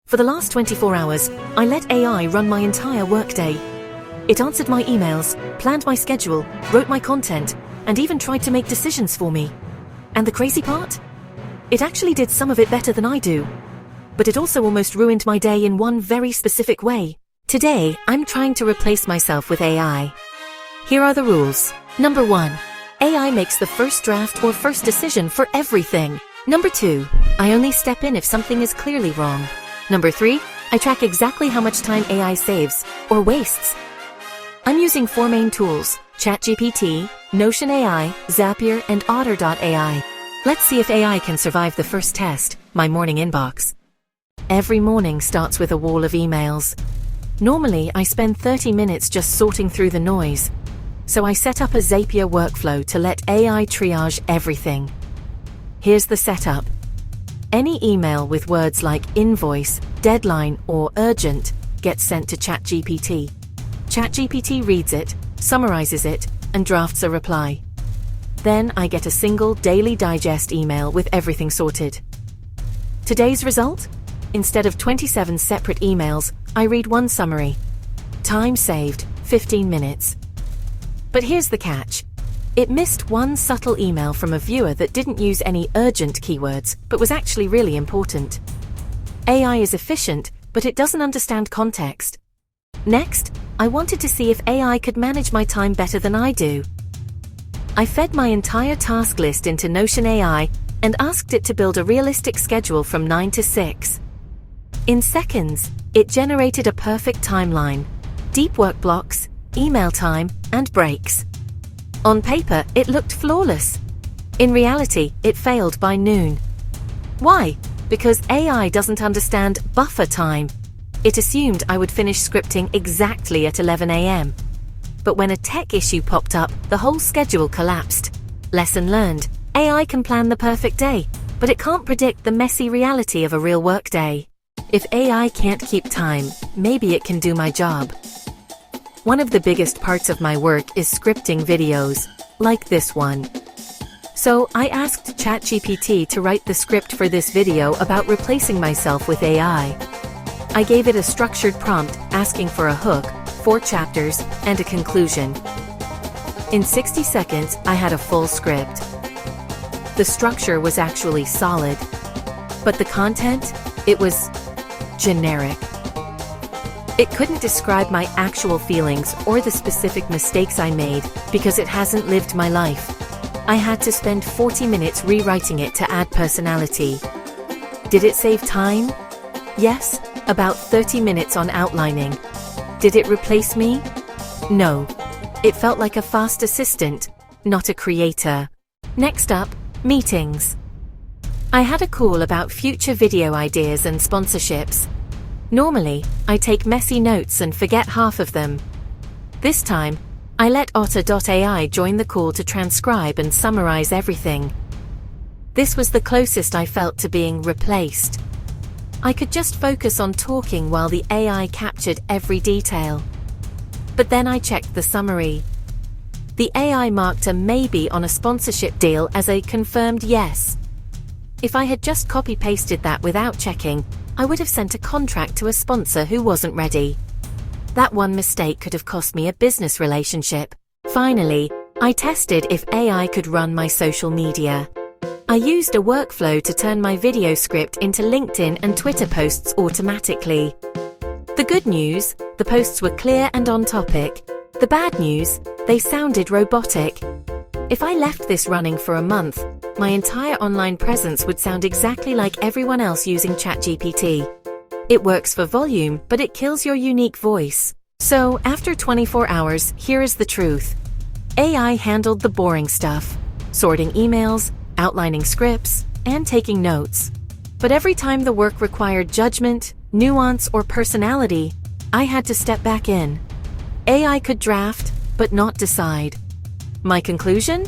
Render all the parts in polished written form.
For the last 24 hours, I let AI run my entire workday. It answered my emails, planned my schedule, wrote my content, and even tried to make decisions for me. And the crazy part? It actually did some of it better than I do. But it also almost ruined my day in one very specific way. Today, I'm trying to replace myself with AI. Here are the rules. Number 1. AI makes the first draft or first decision for everything. Number 2. I only step in if something is clearly wrong. Number 3. I track exactly how much time AI saves or wastes. I'm using 4 main tools: ChatGPT, Notion AI, Zapier, and Otter.ai. Let's see if AI can survive the first test, my morning inbox. Every morning starts with a wall of emails. Normally, I spend 30 minutes just sorting through the noise. So I set up a Zapier workflow to let AI triage everything. Here's the setup. Any email with words like invoice, deadline, or urgent gets sent to ChatGPT. ChatGPT reads it, summarizes it, and drafts a reply. Then I get a single daily digest email with everything sorted. Today's result? Instead of 27 separate emails, I read one summary. Time saved, 15 minutes. But here's the catch. It missed one subtle email from a viewer that didn't use any urgent keywords, but was actually really important. AI is efficient, but it doesn't understand context. Next, I wanted to see if AI could manage my time better than I do. I fed my entire task list into Notion AI and asked it to build a realistic schedule from 9 to 6. In seconds, it generated a perfect timeline: deep work blocks, email time, and breaks. On paper, it looked flawless. In reality, it failed by noon. Why? Because AI doesn't understand buffer time. It assumed I would finish scripting exactly at 11 a.m. But when a tech issue popped up, the whole schedule collapsed. Lesson learned: AI can plan the perfect day, but it can't predict the messy reality of a real workday. If AI can't keep time, maybe it can do my job. One of the biggest parts of my work is scripting videos, like this one. So I asked ChatGPT to write the script for this video about replacing myself with AI. I gave it a structured prompt asking for a hook, 4 chapters, and a conclusion. In 60 seconds, I had a full script. The structure was actually solid, but the content, it was generic. It couldn't describe my actual feelings or the specific mistakes I made because it hasn't lived my life. I had to spend 40 minutes rewriting it to add personality. Did it save time? Yes, about 30 minutes on outlining. Did it replace me? No. It felt like a fast assistant, not a creator. Next up, meetings. I had a call about future video ideas and sponsorships. Normally, I take messy notes and forget half of them. This time, I let Otter.ai join the call to transcribe and summarize everything. This was the closest I felt to being replaced. I could just focus on talking while the AI captured every detail. But then I checked the summary. The AI marked a maybe on a sponsorship deal as a confirmed yes. If I had just copy-pasted that without checking, I would have sent a contract to a sponsor who wasn't ready. That one mistake could have cost me a business relationship. Finally, I tested if AI could run my social media. I used a workflow to turn my video script into LinkedIn and Twitter posts automatically. The good news, the posts were clear and on topic. The bad news, they sounded robotic. If I left this running for a month, my entire online presence would sound exactly like everyone else using ChatGPT. It works for volume, but it kills your unique voice. So, after 24 hours, here is the truth. AI handled the boring stuff: sorting emails, outlining scripts, and taking notes. But every time the work required judgment, nuance, or personality, I had to step back in. AI could draft, but not decide. My conclusion?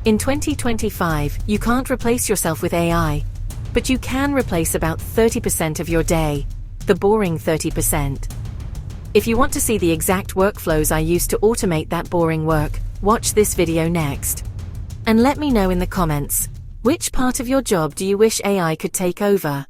In 2025, you can't replace yourself with AI, but you can replace about 30% of your day, the boring 30%. If you want to see the exact workflows I use to automate that boring work, watch this video next. And let me know in the comments, which part of your job do you wish AI could take over?